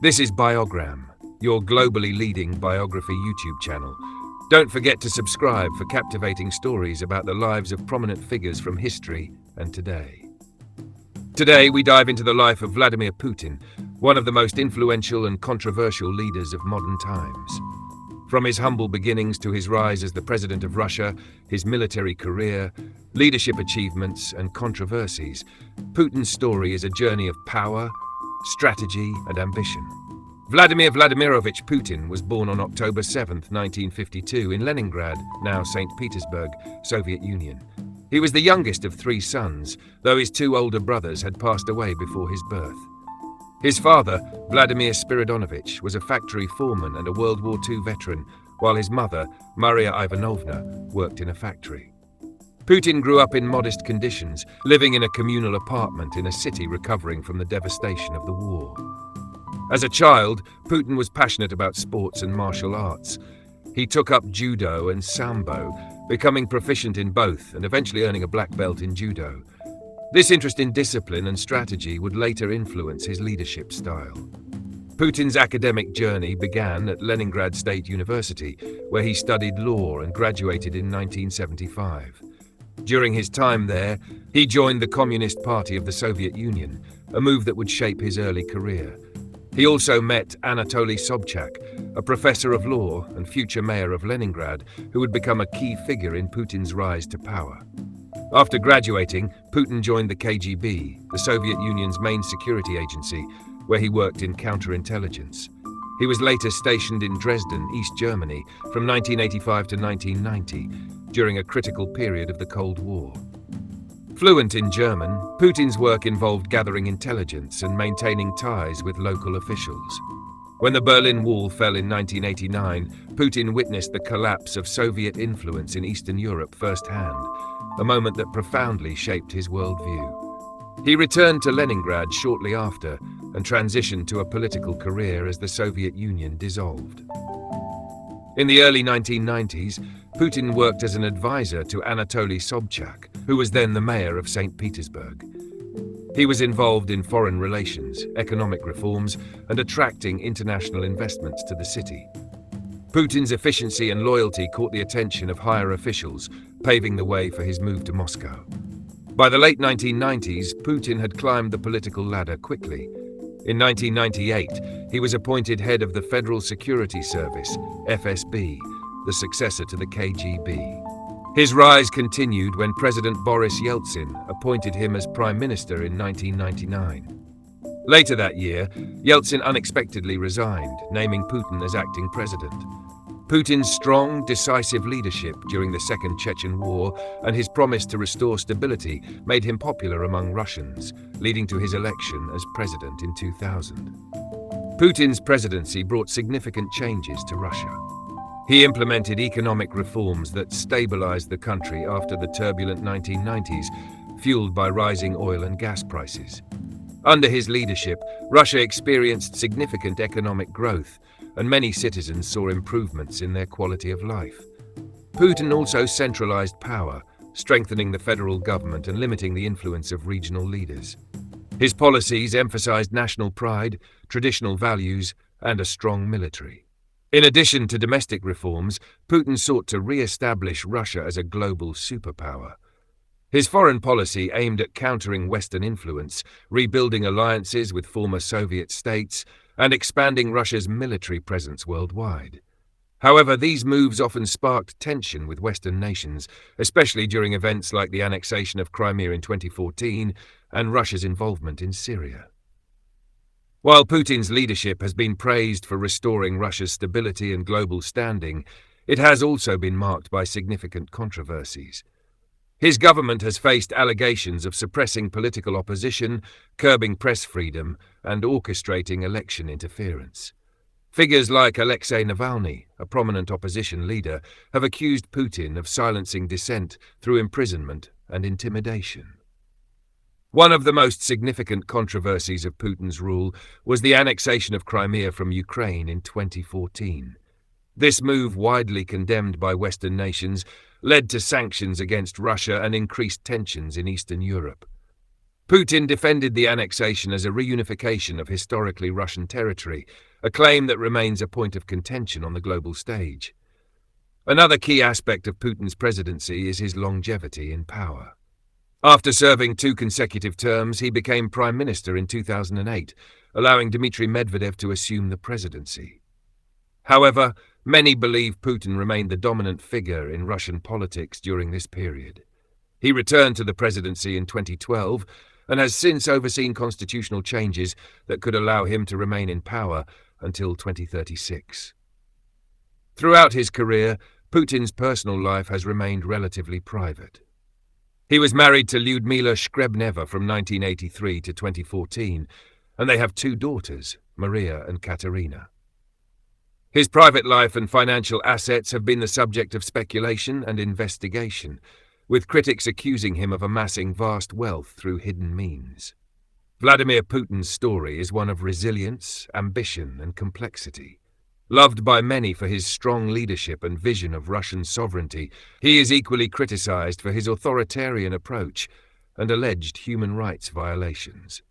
This is Biography, your globally leading biography YouTube channel. Don't forget to subscribe for captivating stories about the lives of prominent figures from history and today. Today we dive into the life of Vladimir Putin, one of the most influential and controversial leaders of modern times. From his humble beginnings to his rise as the president of Russia, his military career, leadership achievements and controversies, Putin's story is a journey of power, strategy and ambition. Vladimir Vladimirovich Putin was born on October 7, 1952 in Leningrad, now Saint Petersburg, Soviet Union. He was the youngest of three sons, though his two older brothers had passed away before his birth. His father, Vladimir Spiridonovich, was a factory foreman and a World War II veteran, while his mother, Maria Ivanovna, worked in a factory. Putin grew up in modest conditions, living in a communal apartment in a city recovering from the devastation of the war. As a child, Putin was passionate about sports and martial arts. He took up judo and sambo, becoming proficient in both and eventually earning a black belt in judo. This interest in discipline and strategy would later influence his leadership style. Putin's academic journey began at Leningrad State University, where he studied law and graduated in 1975. During his time there, he joined the Communist Party of the Soviet Union, a move that would shape his early career. He also met Anatoly Sobchak, a professor of law and future mayor of Leningrad, who would become a key figure in Putin's rise to power. After graduating, Putin joined the KGB, the Soviet Union's main security agency, where he worked in counterintelligence. He was later stationed in Dresden, East Germany, from 1985 to 1990, during a critical period of the Cold War. Fluent in German, Putin's work involved gathering intelligence and maintaining ties with local officials. When the Berlin Wall fell in 1989, Putin witnessed the collapse of Soviet influence in Eastern Europe firsthand, a moment that profoundly shaped his worldview. He returned to Leningrad shortly after and transitioned to a political career as the Soviet Union dissolved. In the early 1990s, Putin worked as an advisor to Anatoly Sobchak, who was then the mayor of Saint Petersburg. He was involved in foreign relations, economic reforms, and attracting international investments to the city. Putin's efficiency and loyalty caught the attention of higher officials, paving the way for his move to Moscow. By the late 1990s, Putin had climbed the political ladder quickly. In 1998, he was appointed head of the Federal Security Service, FSB, the successor to the KGB. His rise continued when President Boris Yeltsin appointed him as Prime Minister in 1999. Later that year, Yeltsin unexpectedly resigned, naming Putin as acting president. Putin's strong, decisive leadership during the Second Chechen War and his promise to restore stability made him popular among Russians, leading to his election as president in 2000. Putin's presidency brought significant changes to Russia. He implemented economic reforms that stabilized the country after the turbulent 1990s, fueled by rising oil and gas prices. Under his leadership, Russia experienced significant economic growth, and many citizens saw improvements in their quality of life. Putin also centralized power, strengthening the federal government and limiting the influence of regional leaders. His policies emphasized national pride, traditional values, and a strong military. In addition to domestic reforms, Putin sought to re-establish Russia as a global superpower. His foreign policy aimed at countering Western influence, rebuilding alliances with former Soviet states, and expanding Russia's military presence worldwide. However, these moves often sparked tension with Western nations, especially during events like the annexation of Crimea in 2014 and Russia's involvement in Syria. While Putin's leadership has been praised for restoring Russia's stability and global standing, it has also been marked by significant controversies. His government has faced allegations of suppressing political opposition, curbing press freedom, and orchestrating election interference. Figures like Alexei Navalny, a prominent opposition leader, have accused Putin of silencing dissent through imprisonment and intimidation. One of the most significant controversies of Putin's rule was the annexation of Crimea from Ukraine in 2014. This move, widely condemned by Western nations, led to sanctions against Russia and increased tensions in Eastern Europe. Putin defended the annexation as a reunification of historically Russian territory, a claim that remains a point of contention on the global stage. Another key aspect of Putin's presidency is his longevity in power. After serving 2 consecutive terms, he became prime minister in 2008, allowing Dmitry Medvedev to assume the presidency. However, many believe Putin remained the dominant figure in Russian politics during this period. He returned to the presidency in 2012 and has since overseen constitutional changes that could allow him to remain in power until 2036. Throughout his career, Putin's personal life has remained relatively private. He was married to Lyudmila Shkrebneva from 1983 to 2014, and they have 2 daughters, Maria and Katerina. His private life and financial assets have been the subject of speculation and investigation, with critics accusing him of amassing vast wealth through hidden means. Vladimir Putin's story is one of resilience, ambition, and complexity. Loved by many for his strong leadership and vision of Russian sovereignty, he is equally criticized for his authoritarian approach and alleged human rights violations.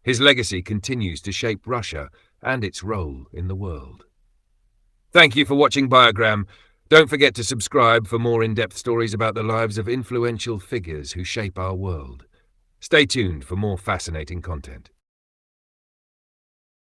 His legacy continues to shape Russia and its role in the world. Thank you for watching Biography. Don't forget to subscribe for more in-depth stories about the lives of influential figures who shape our world. Stay tuned for more fascinating content.